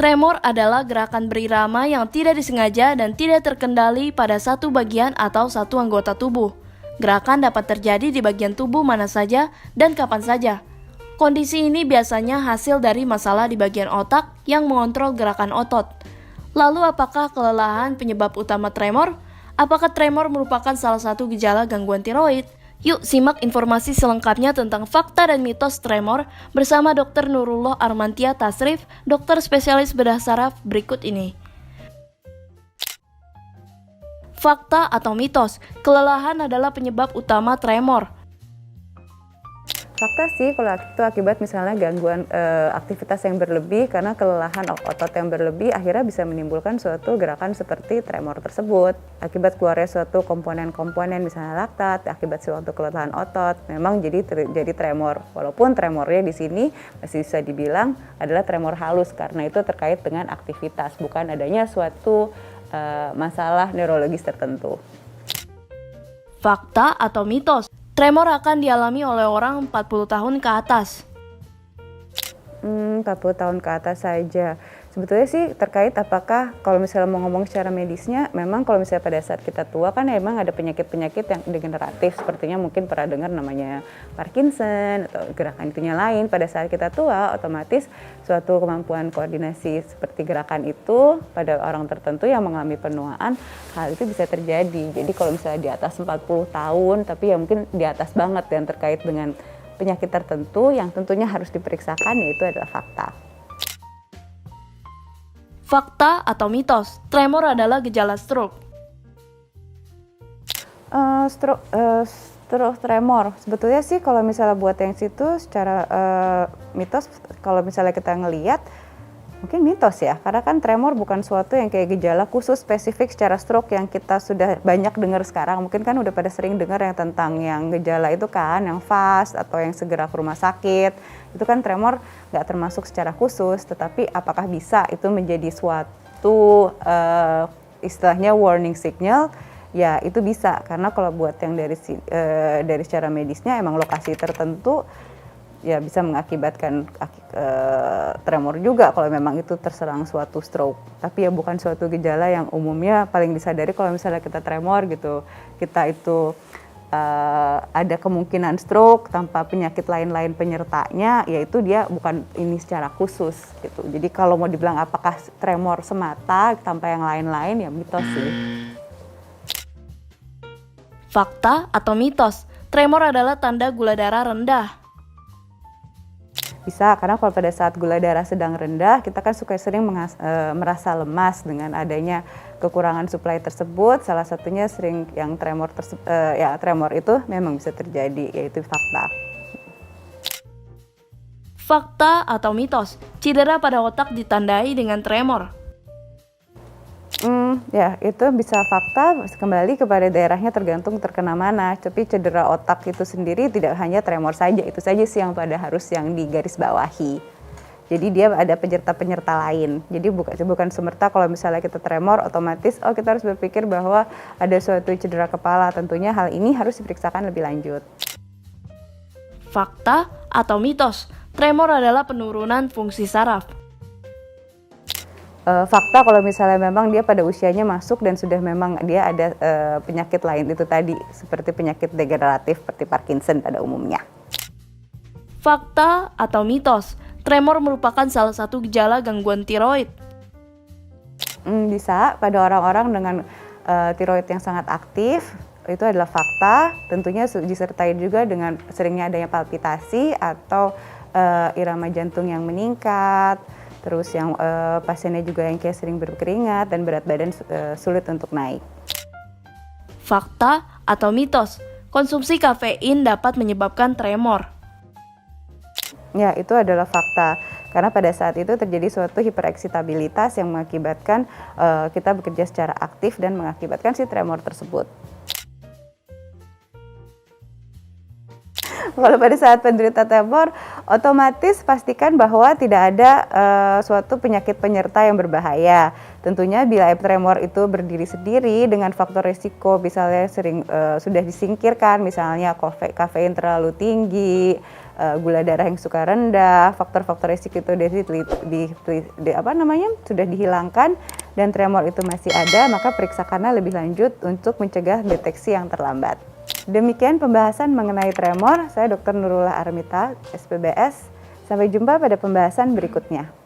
Tremor adalah gerakan berirama yang tidak disengaja dan tidak terkendali pada satu bagian atau satu anggota tubuh. Gerakan dapat terjadi di bagian tubuh mana saja dan kapan saja. Kondisi ini biasanya hasil dari masalah di bagian otak yang mengontrol gerakan otot. Lalu apakah kelelahan penyebab utama tremor? Apakah tremor merupakan salah satu gejala gangguan tiroid? Yuk simak informasi selengkapnya tentang fakta dan mitos tremor bersama Dr. Nurullah Armantia Tasrif, dokter spesialis bedah saraf berikut ini. Fakta atau mitos, kelelahan adalah penyebab utama tremor. Fakta sih kalau itu akibat misalnya gangguan aktivitas yang berlebih karena kelelahan otot yang berlebih akhirnya bisa menimbulkan suatu gerakan seperti tremor tersebut. Akibat keluarnya suatu komponen-komponen misalnya laktat, akibat suatu kelelahan otot, memang jadi tremor. Walaupun tremornya di sini masih bisa dibilang adalah tremor halus karena itu terkait dengan aktivitas, bukan adanya suatu masalah neurologis tertentu. Fakta atau mitos, tremor akan dialami oleh orang 40 tahun ke atas. 40 tahun ke atas saja. Sebetulnya sih terkait apakah kalau misalnya mau ngomong secara medisnya, memang kalau misalnya pada saat kita tua kan emang ada penyakit-penyakit yang degeneratif, sepertinya mungkin pernah dengar namanya Parkinson atau gerakan itunya lain. Pada saat kita tua otomatis suatu kemampuan koordinasi seperti gerakan itu pada orang tertentu yang mengalami penuaan, hal itu bisa terjadi. Jadi kalau misalnya di atas 40 tahun tapi ya mungkin di atas banget yang terkait dengan penyakit tertentu yang tentunya harus diperiksakan, yaitu adalah fakta. Fakta atau mitos, tremor adalah gejala stroke. Stroke tremor, sebetulnya sih kalau misalnya buat yang situ secara mitos, kalau misalnya kita ngelihat mungkin mitos ya, karena kan tremor bukan suatu yang kayak gejala khusus spesifik secara stroke yang kita sudah banyak dengar sekarang. Mungkin kan udah pada sering dengar yang tentang yang gejala itu kan, yang fast atau yang segera ke rumah sakit. Itu kan tremor nggak termasuk secara khusus, tetapi apakah bisa itu menjadi suatu istilahnya warning signal? Ya itu bisa, karena kalau buat yang dari secara medisnya emang lokasi tertentu ya bisa mengakibatkan tremor juga kalau memang itu terserang suatu stroke. Tapi ya bukan suatu gejala yang umumnya paling disadari kalau misalnya kita tremor gitu. Kita itu ada kemungkinan stroke tanpa penyakit lain-lain penyertanya, yaitu dia bukan ini secara khusus gitu. Jadi kalau mau dibilang apakah tremor semata tanpa yang lain-lain, ya mitos sih. Fakta atau mitos, tremor adalah tanda gula darah rendah. Bisa, karena kalau pada saat gula darah sedang rendah, kita kan sering merasa lemas dengan adanya kekurangan suplai tersebut. Salah satunya sering yang tremor itu memang bisa terjadi, yaitu fakta. Fakta atau mitos, cedera pada otak ditandai dengan tremor. Ya itu bisa fakta, kembali kepada daerahnya tergantung terkena mana. Tapi cedera otak itu sendiri tidak hanya tremor saja, itu saja sih yang harus yang digarisbawahi. Jadi dia ada penyerta-penyerta lain. Jadi bukan semerta kalau misalnya kita tremor otomatis kita harus berpikir bahwa ada suatu cedera kepala. Tentunya hal ini harus diperiksakan lebih lanjut. Fakta atau mitos, tremor adalah penurunan fungsi saraf. Fakta kalau misalnya memang dia pada usianya masuk dan sudah memang dia ada penyakit lain itu tadi, seperti penyakit degeneratif seperti Parkinson pada umumnya. Fakta atau mitos, tremor merupakan salah satu gejala gangguan tiroid. Bisa pada orang-orang dengan tiroid yang sangat aktif, itu adalah fakta. Tentunya disertai juga dengan seringnya adanya palpitasi atau irama jantung yang meningkat. Terus yang pasiennya juga yang kayak sering berkeringat dan berat badan sulit untuk naik. Fakta atau mitos, konsumsi kafein dapat menyebabkan tremor. Ya, itu adalah fakta. Karena pada saat itu terjadi suatu hipereksitabilitas yang mengakibatkan kita bekerja secara aktif dan mengakibatkan si tremor tersebut. Kalau pada saat penderita tremor, otomatis pastikan bahwa tidak ada suatu penyakit penyerta yang berbahaya. Tentunya bila tremor itu berdiri sendiri dengan faktor risiko misalnya sudah disingkirkan, misalnya kafein terlalu tinggi, gula darah yang suka rendah, faktor-faktor risiko itu sudah dihilangkan dan tremor itu masih ada, maka periksakanlah lebih lanjut untuk mencegah deteksi yang terlambat. Demikian pembahasan mengenai tremor. Saya Dr. Nurullah Armita, SPBS. Sampai jumpa pada pembahasan berikutnya.